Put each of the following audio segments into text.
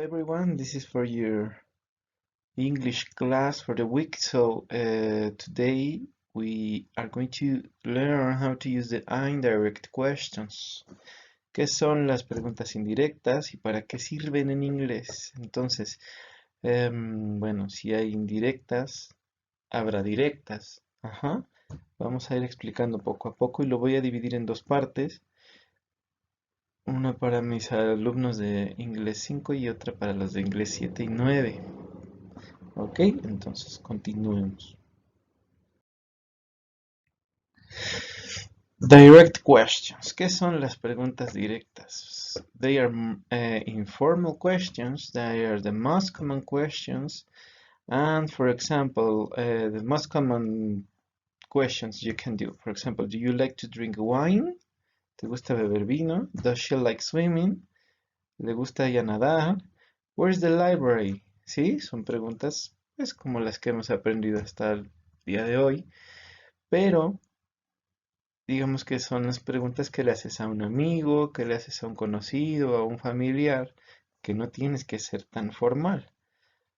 everyone, this is for your English class for the week. Today we are going to learn how to use the indirect questions. ¿Qué son las preguntas indirectas y para qué sirven en inglés? Entonces, bueno, si hay indirectas, habrá directas. Ajá. Vamos a ir explicando poco a poco y lo voy a dividir en dos partes. Una para mis alumnos de inglés 5 y otra para los de inglés 7 y 9. Ok, entonces continuemos. Direct questions. ¿Qué son las preguntas directas? They are informal questions. They are the most common questions. And for example, the most common questions you can do. For example, do you like to drink wine? ¿Te gusta beber vino? Does she like swimming? ¿Le gusta ella nadar? Where's the library? Sí, son preguntas pues como las que hemos aprendido hasta el día de hoy, pero digamos que son las preguntas que le haces a un amigo, que le haces a un conocido, a un familiar, que no tienes que ser tan formal.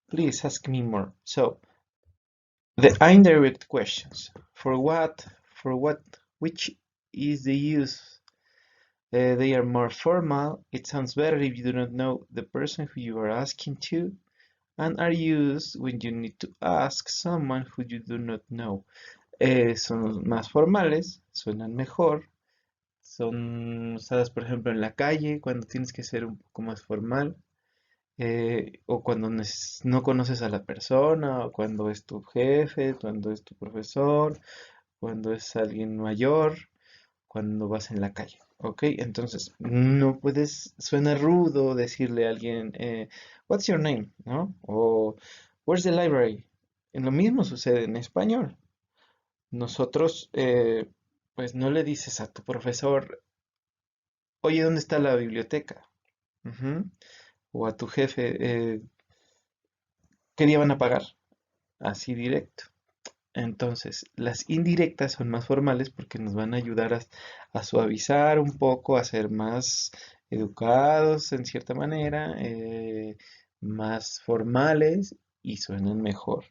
Please ask me more. So, the indirect questions. For what, which is the use? They are more formal. It sounds better if you do not know the person who you are asking to, and are used when you need to ask someone who you do not know. Son más formales, suenan mejor, son usadas por ejemplo en la calle cuando tienes que ser un poco más formal, o cuando no conoces a la persona, o cuando es tu jefe, cuando es tu profesor, cuando es alguien mayor, cuando vas en la calle. ¿Ok? Entonces, no puedes, suena rudo decirle a alguien, What's your name? ¿No? O Where's the library? En lo mismo sucede en español. Nosotros, pues no le dices a tu profesor, oye, ¿dónde está la biblioteca? Ujú. O a tu jefe, ¿qué día van a pagar? Así directo. Entonces, las indirectas son más formales porque nos van a ayudar a suavizar un poco, a ser más educados en cierta manera, más formales y suenan mejor.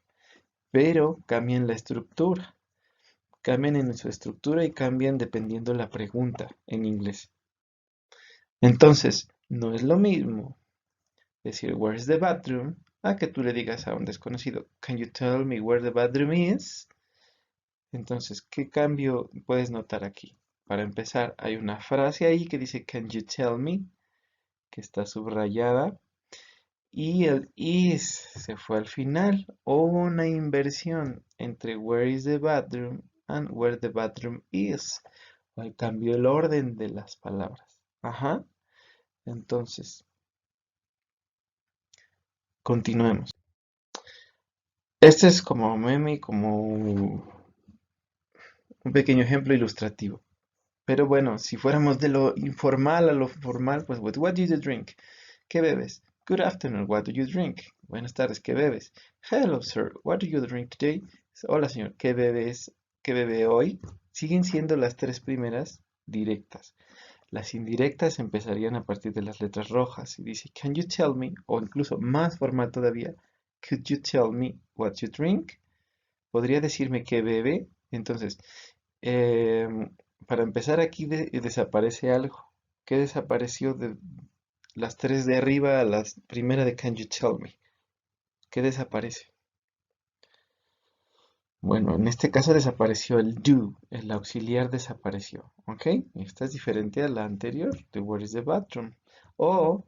Pero cambian la estructura. Cambian en su estructura y cambian dependiendo la pregunta en inglés. Entonces, no es lo mismo decir where's the bathroom a que tú le digas a un desconocido, can you tell me where the bathroom is? Entonces, ¿qué cambio puedes notar aquí? Para empezar, hay una frase ahí que dice can you tell me, que está subrayada, y el is se fue al final, o una inversión entre where is the bathroom and where the bathroom is. Cambió el orden de las palabras. Ajá. Entonces, continuemos. Este es como meme, como un pequeño ejemplo ilustrativo. Pero bueno, si fuéramos de lo informal a lo formal, pues what do you drink? ¿Qué bebes? Good afternoon, what do you drink? Buenas tardes, ¿qué bebes? Hello, sir, what do you drink today? Hola, señor, ¿qué bebes? ¿Qué bebe hoy? Siguen siendo las tres primeras directas. Las indirectas empezarían a partir de las letras rojas y dice, can you tell me? O incluso más formal todavía, could you tell me what you drink? ¿Podría decirme qué bebe? Entonces, em, para empezar aquí desaparece algo. ¿Qué desapareció de las tres de arriba a la primera de Can you tell me? ¿Qué desaparece? Bueno, en este caso desapareció el do, el auxiliar desapareció, ¿ok? Esta es diferente a la anterior, de where is the bathroom. O,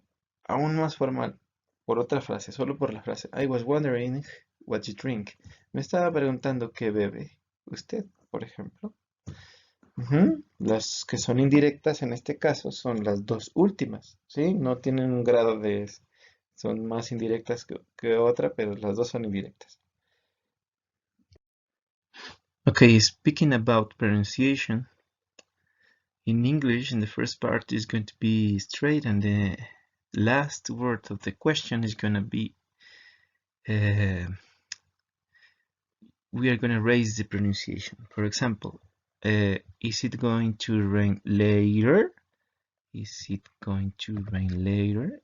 aún más formal, por otra frase, solo por la frase, I was wondering what you drink. Me estaba preguntando qué bebe usted, por ejemplo. Las que son indirectas en este caso son las dos últimas, ¿sí? No tienen un grado de... Son más indirectas que otra, pero las dos son indirectas. Okay, speaking about pronunciation, in English, the first part is going to be straight and the last word of the question is going to be... we are going to raise the pronunciation. For example, is it going to rain later? Is it going to rain later?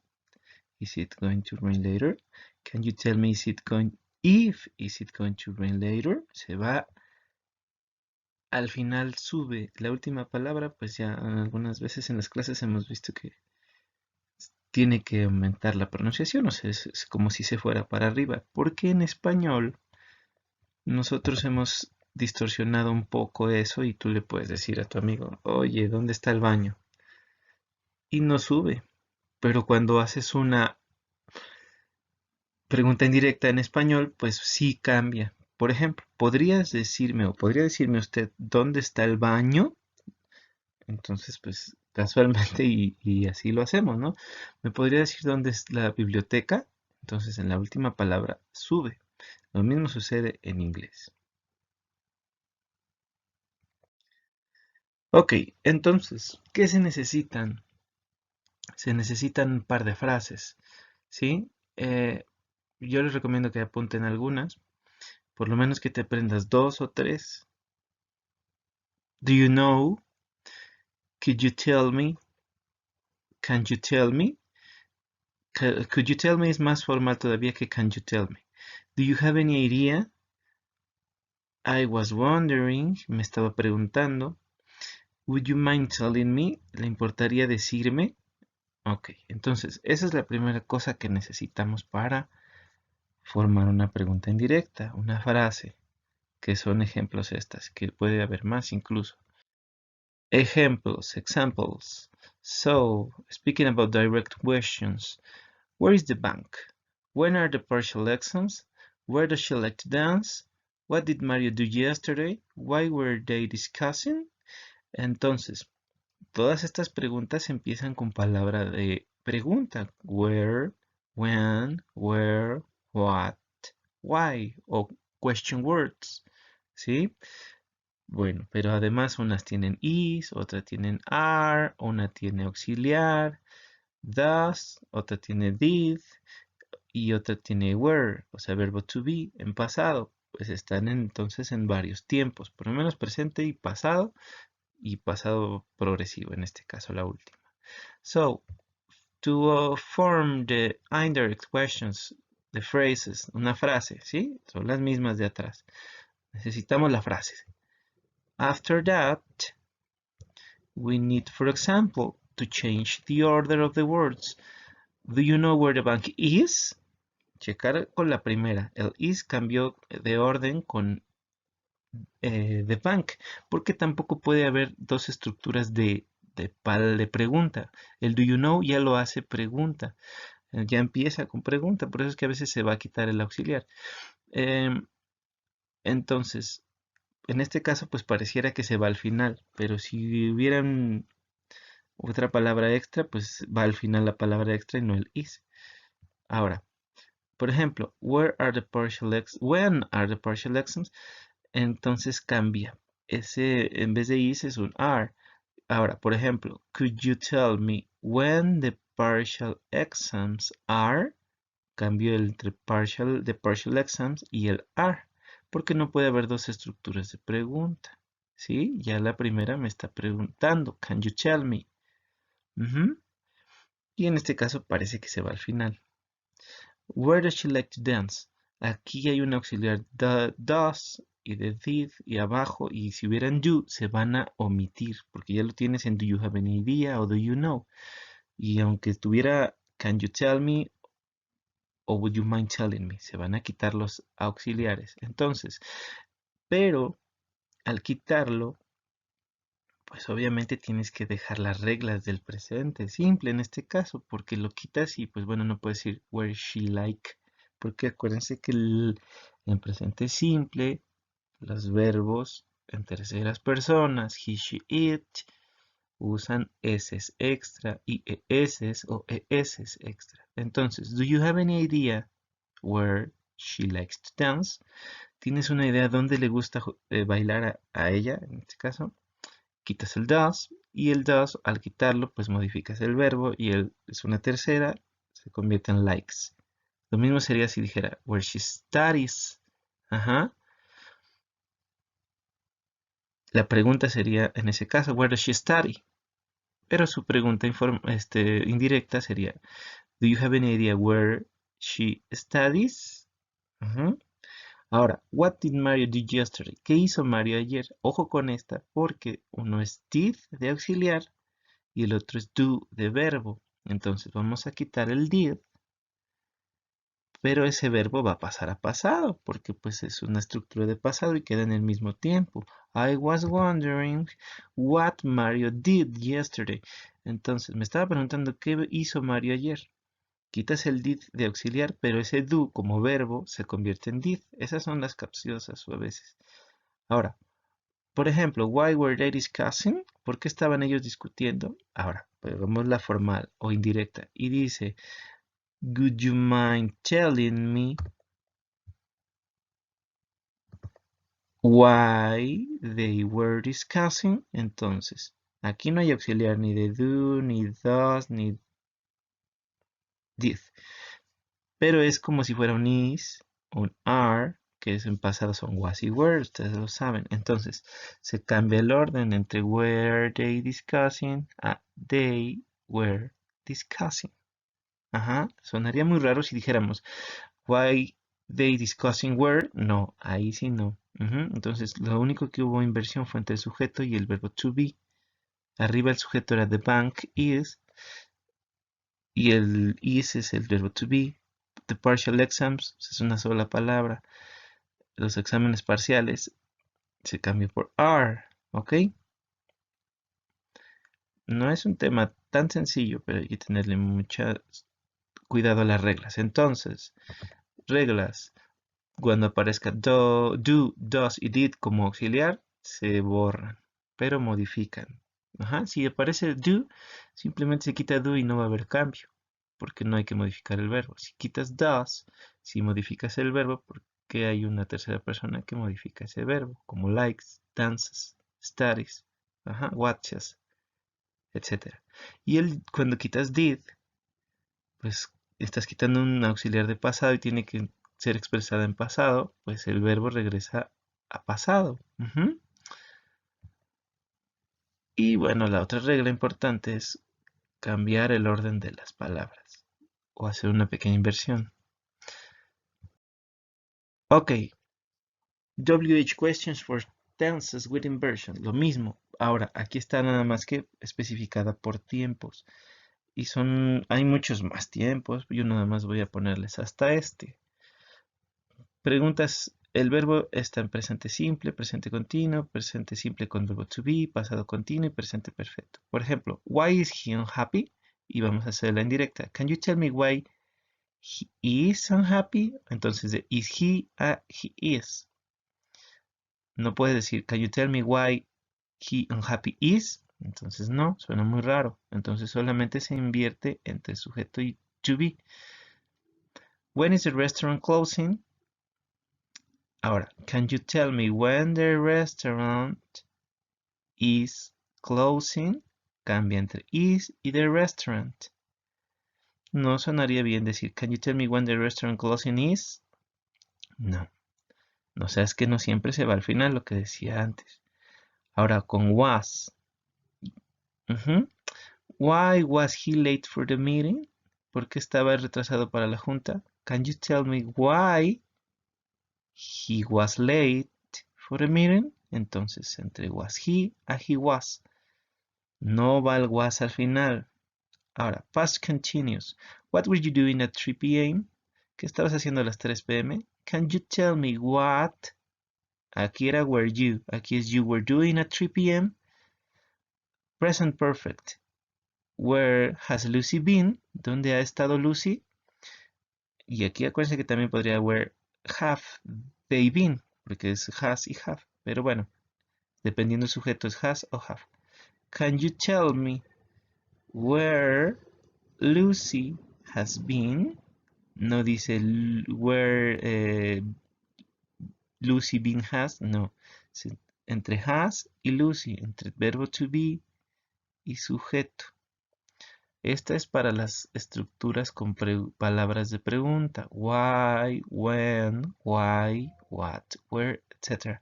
Is it going to rain later? Can you tell me is it going to rain later? Se va, al final sube la última palabra, pues ya algunas veces en las clases hemos visto que tiene que aumentar la pronunciación, o sea, es como si se fuera para arriba, porque en español nosotros hemos distorsionado un poco eso y tú le puedes decir a tu amigo, oye, ¿dónde está el baño? Y no sube, pero cuando haces una pregunta indirecta en español, pues sí cambia. Por ejemplo, ¿podrías decirme o podría decirme usted dónde está el baño? Entonces, pues casualmente y así lo hacemos, ¿no? ¿Me podría decir dónde es la biblioteca? Entonces, en la última palabra sube. Lo mismo sucede en inglés. Ok, entonces, ¿qué se necesitan? Se necesitan un par de frases, ¿sí? Yo les recomiendo que apunten algunas, por lo menos que te aprendas dos o tres. Do you know? Could you tell me? Can you tell me? Could you tell me es más formal todavía que can you tell me. Do you have any idea? I was wondering, me estaba preguntando. Would you mind telling me? ¿Le importaría decirme? Ok, entonces esa es la primera cosa que necesitamos para formar una pregunta indirecta, una frase, que son ejemplos estas, que puede haber más incluso. Examples. So, speaking about direct questions, where is the bank? When are the partial exams? Where does she like to dance? What did Mario do yesterday? Why were they discussing? Entonces, todas estas preguntas empiezan con palabra de pregunta. Where, when, where, what, why o question words. ¿Sí? Bueno, pero además unas tienen is, otras tienen are, una tiene auxiliar, does, otra tiene did y otra tiene were, o sea, verbo to be en pasado. Pues están entonces en varios tiempos, por lo menos presente y pasado progresivo, en este caso la última. So, to form the indirect questions, the phrases, una frase, ¿sí? Son las mismas de atrás. Necesitamos la frase. After that, we need, for example, to change the order of the words. Do you know where the bank is? Checar con la primera. El is cambió de orden con the bank, porque tampoco puede haber dos estructuras de pregunta. El do you know ya lo hace pregunta. Ya empieza con pregunta, por eso es que a veces se va a quitar el auxiliar. Entonces, en este caso, pues pareciera que se va al final, pero si hubieran otra palabra extra, pues va al final la palabra extra y no el is. Ahora, por ejemplo, when are the partial exams? Entonces cambia. Ese en vez de is es un are. Ahora, por ejemplo, could you tell me when the partial exams are? Cambio entre the partial exams y el are, porque no puede haber dos estructuras de pregunta. ¿Sí? Ya la primera me está preguntando, can you tell me? Y en este caso parece que se va al final. Where does she like to dance? Aquí hay un auxiliar does y de did y abajo, y si hubieran do se van a omitir, porque ya lo tienes en do you have any idea o do you know. Y aunque estuviera can you tell me o would you mind telling me, se van a quitar los auxiliares. Entonces, pero al quitarlo, pues obviamente tienes que dejar las reglas del presente simple en este caso, porque lo quitas y pues bueno, no puedes decir where she like, porque acuérdense que en presente simple, los verbos en terceras personas, he, she, it, usan s extra y es o es extra. Entonces, do you have any idea where she likes to dance? ¿Tienes una idea dónde le gusta bailar a ella, en este caso? Quitas el does y el does al quitarlo pues modificas el verbo y es una tercera, se convierte en likes. Lo mismo sería si dijera where she studies. Ajá. La pregunta sería en ese caso where does she study? Pero su pregunta indirecta sería Do you have any idea where she studies? Ahora, what did Mario do yesterday? ¿Qué hizo Mario ayer? Ojo con esta, porque uno es did de auxiliar y el otro es do de verbo. Entonces vamos a quitar el did, pero ese verbo va a pasar a pasado, porque pues es una estructura de pasado y queda en el mismo tiempo. I was wondering what Mario did yesterday. Entonces me estaba preguntando qué hizo Mario ayer. Quitas el did de auxiliar, pero ese do como verbo se convierte en did. Esas son las capciosas o a veces. Ahora, por ejemplo, why were they discussing? ¿Por qué estaban ellos discutiendo? Ahora, pues vamos la formal o indirecta. Y dice, would you mind telling me why they were discussing? Entonces, aquí no hay auxiliar ni de do, ni does, ni did. Pero es como si fuera un is, un are, que es en pasado son was y were, ustedes lo saben. Entonces, se cambia el orden entre were they discussing a they were discussing. Ajá, sonaría muy raro si dijéramos why they discussing were. No, ahí sí no. Entonces, lo único que hubo inversión fue entre el sujeto y el verbo to be. Arriba el sujeto era the bank is y el is es el verbo to be. The partial exams es una sola palabra. Los exámenes parciales se cambia por are, ¿ok? No es un tema tan sencillo, pero hay que tenerle mucho cuidado a las reglas. Entonces, reglas, cuando aparezca do, does y did como auxiliar, se borran, pero modifican. Ajá, si aparece do, simplemente se quita do y no va a haber cambio, porque no hay que modificar el verbo. Si quitas does, si modificas el verbo, porque hay una tercera persona que modifica ese verbo, como likes, dances, studies, ajá, watches, etc. Y cuando quitas did, pues estás quitando un auxiliar de pasado y tiene que ser expresada en pasado, pues el verbo regresa a pasado. Y bueno, la otra regla importante es cambiar el orden de las palabras o hacer una pequeña inversión. Ok, WH questions for tenses with inversion, lo mismo. Ahora, aquí está nada más que especificada por tiempos. Y hay muchos más tiempos, yo nada más voy a ponerles hasta este. Preguntas, el verbo está en presente simple, presente continuo, presente simple con verbo to be, pasado continuo y presente perfecto. Por ejemplo, why is he unhappy? Y vamos a hacer la indirecta. Can you tell me why he is unhappy? Entonces de is he a he is. No puedes decir, can you tell me why he unhappy is? Entonces no, suena muy raro. Entonces solamente se invierte entre sujeto y to be. When is the restaurant closing? Ahora, can you tell me when the restaurant is closing? Cambia entre is y the restaurant. No sonaría bien decir, can you tell me when the restaurant closing is? No. No sé, es que no siempre se va al final, lo que decía antes. Ahora con was. Why was he late for the meeting? ¿Por qué estaba retrasado para la junta? Can you tell me why he was late for the meeting? Entonces, entre was he a he was. No va el was al final. Ahora, past continuous. What were you doing at 3 p.m.? ¿Qué estabas haciendo a las 3 p.m.? Can you tell me what? Aquí era were you. Aquí es you were doing at 3 p.m. Present perfect. Where has Lucy been? ¿Dónde ha estado Lucy? Y aquí acuérdense que también podría where have they been, porque es has y have. Pero bueno, dependiendo del sujeto es has o have. Can you tell me where Lucy has been? No dice where Lucy been has, no. Entre has y Lucy, entre el verbo to be y sujeto. Esta es para las estructuras con palabras de pregunta. Why, when, why, what, where, etc.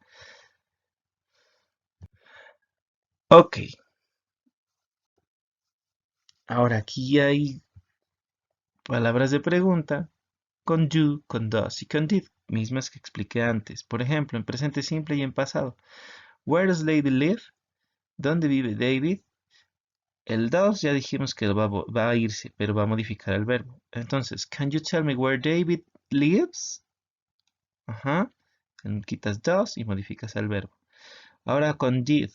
Ok. Ahora aquí hay palabras de pregunta con do, con does y con did, mismas que expliqué antes. Por ejemplo, en presente simple y en pasado. Where does Lady live? ¿Dónde vive David? El does ya dijimos que va a irse, pero va a modificar el verbo. Entonces, can you tell me where David lives? Ajá. Quitas does y modificas el verbo. Ahora con did.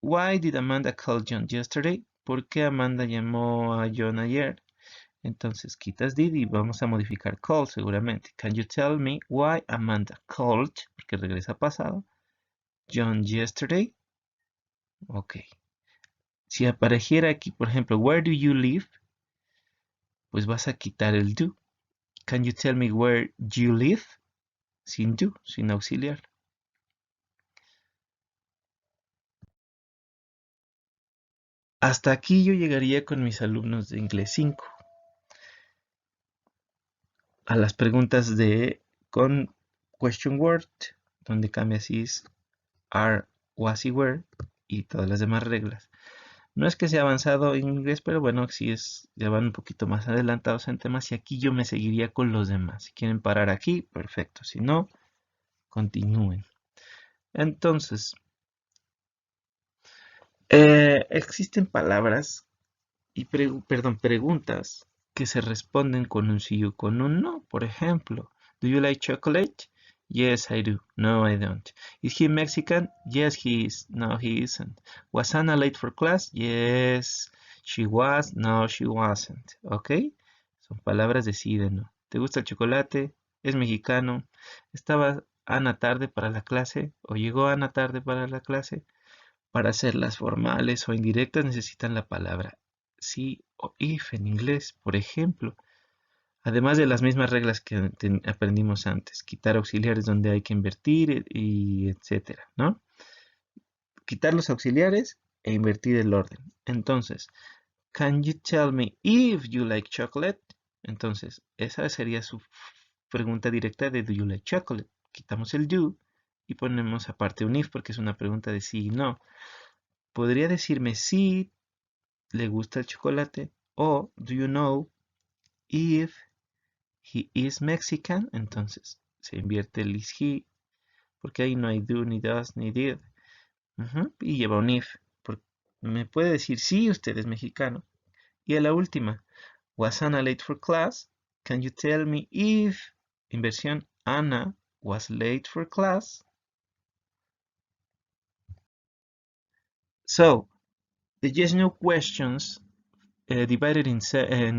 Why did Amanda call John yesterday? ¿Por qué Amanda llamó a John ayer? Entonces quitas did y vamos a modificar call seguramente. Can you tell me why Amanda called? Porque regresa pasado. John yesterday. Ok. Si apareciera aquí, por ejemplo, where do you live? Pues vas a quitar el do. Can you tell me where you live? Sin do, sin auxiliar. Hasta aquí yo llegaría con mis alumnos de inglés 5 a las preguntas de con question word, donde cambia si es are, was y were y todas las demás reglas. No es que sea avanzado en inglés, pero bueno, sí es, ya van un poquito más adelantados en temas y aquí yo me seguiría con los demás. Si quieren parar aquí, perfecto. Si no, continúen. Entonces, existen palabras y preguntas que se responden con un sí o con un no. Por ejemplo, ¿do you like chocolate? Yes, I do. No, I don't. Is he Mexican? Yes, he is. No, he isn't. Was Anna late for class? Yes, she was. No, she wasn't. ¿Ok? Son palabras de sí y de no. ¿Te gusta el chocolate? ¿Es mexicano? ¿Estaba Ana tarde para la clase? ¿O llegó Ana tarde para la clase? Para hacerlas formales o indirectas necesitan la palabra sí o if en inglés, por ejemplo. Además de las mismas reglas que aprendimos antes, quitar auxiliares donde hay que invertir y etcétera, ¿no? Quitar los auxiliares e invertir el orden. Entonces, can you tell me if you like chocolate? Entonces, esa sería su pregunta directa de do you like chocolate. Quitamos el do y ponemos aparte un if porque es una pregunta de sí y no. Podría decirme si le gusta el chocolate o do you know if he is Mexican. Entonces se invierte el is he porque ahí no hay do, ni does, ni did. Y lleva un if. Me puede decir si usted es mexicano. Y a la última, was Anna late for class? Can you tell me if, inversión, Anna was late for class? So, the yes no questions divided in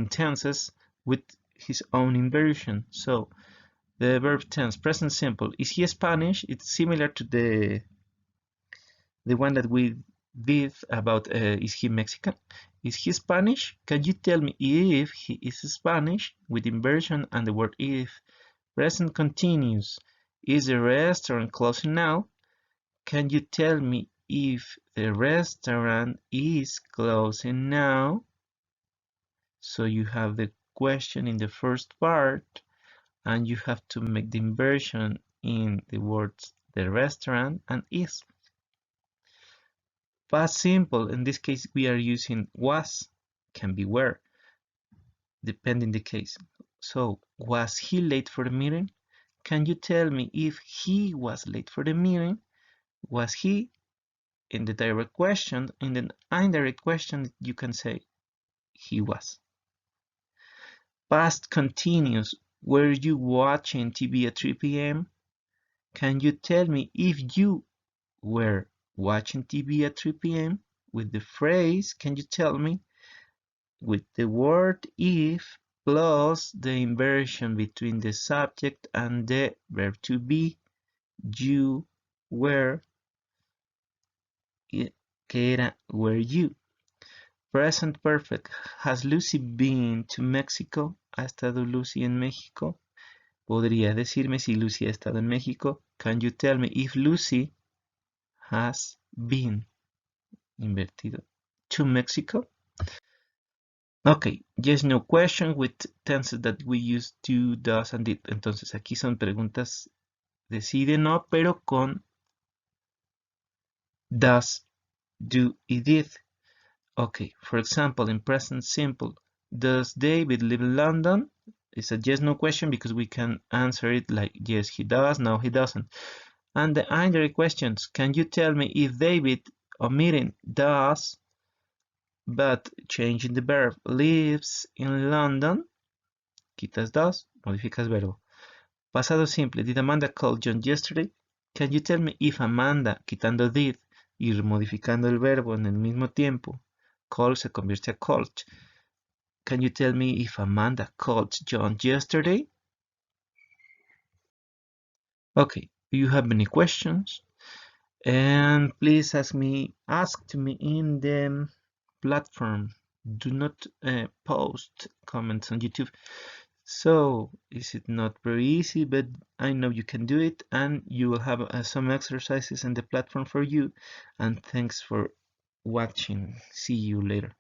tenses with his own inversion. So the verb tense, present simple. Is he Spanish? It's similar to the one that we did about is he Mexican? Is he Spanish? Can you tell me if he is Spanish? With inversion and the word if. Present continuous. Is the restaurant closing now? Can you tell me if the restaurant is closing now? So you have the question in the first part and you have to make the inversion in the words the restaurant and is. Past simple, in this case we are using was, can be were, depending the case. So, was he late for the meeting? Can you tell me if he was late for the meeting? Was he? In the direct question, in the indirect question, you can say he was. Past continuous, were you watching TV at 3 p.m.? Can you tell me if you were watching TV at 3 p.m.? With the phrase, can you tell me? With the word if plus the inversion between the subject and the verb to be, you were, que era were you. Present perfect. Has Lucy been to Mexico? ¿Ha estado Lucy en México? Podría decirme si Lucy ha estado en México. Can you tell me if Lucy has been, invertido, to Mexico? Ok, yes, no question with tenses that we use do, does, and did. Entonces aquí son preguntas de sí y de no, pero con does, do y did. Okay, for example, in present simple, does David live in London? It's a yes no question because we can answer it like yes he does, no he doesn't. And the indirect questions, can you tell me if David omitting does but changing the verb lives in London? Quitas does, modificas verbo. Pasado simple, did Amanda call John yesterday? Can you tell me if Amanda, quitando did y modificando el verbo en el mismo tiempo, call se convierte a called? Can you tell me if Amanda called John yesterday? Okay, do you have any questions? And please ask to me in the platform. Do not post comments on YouTube. So is it not very easy, but I know you can do it, and you will have some exercises in the platform for you. And thanks for watching. See you later.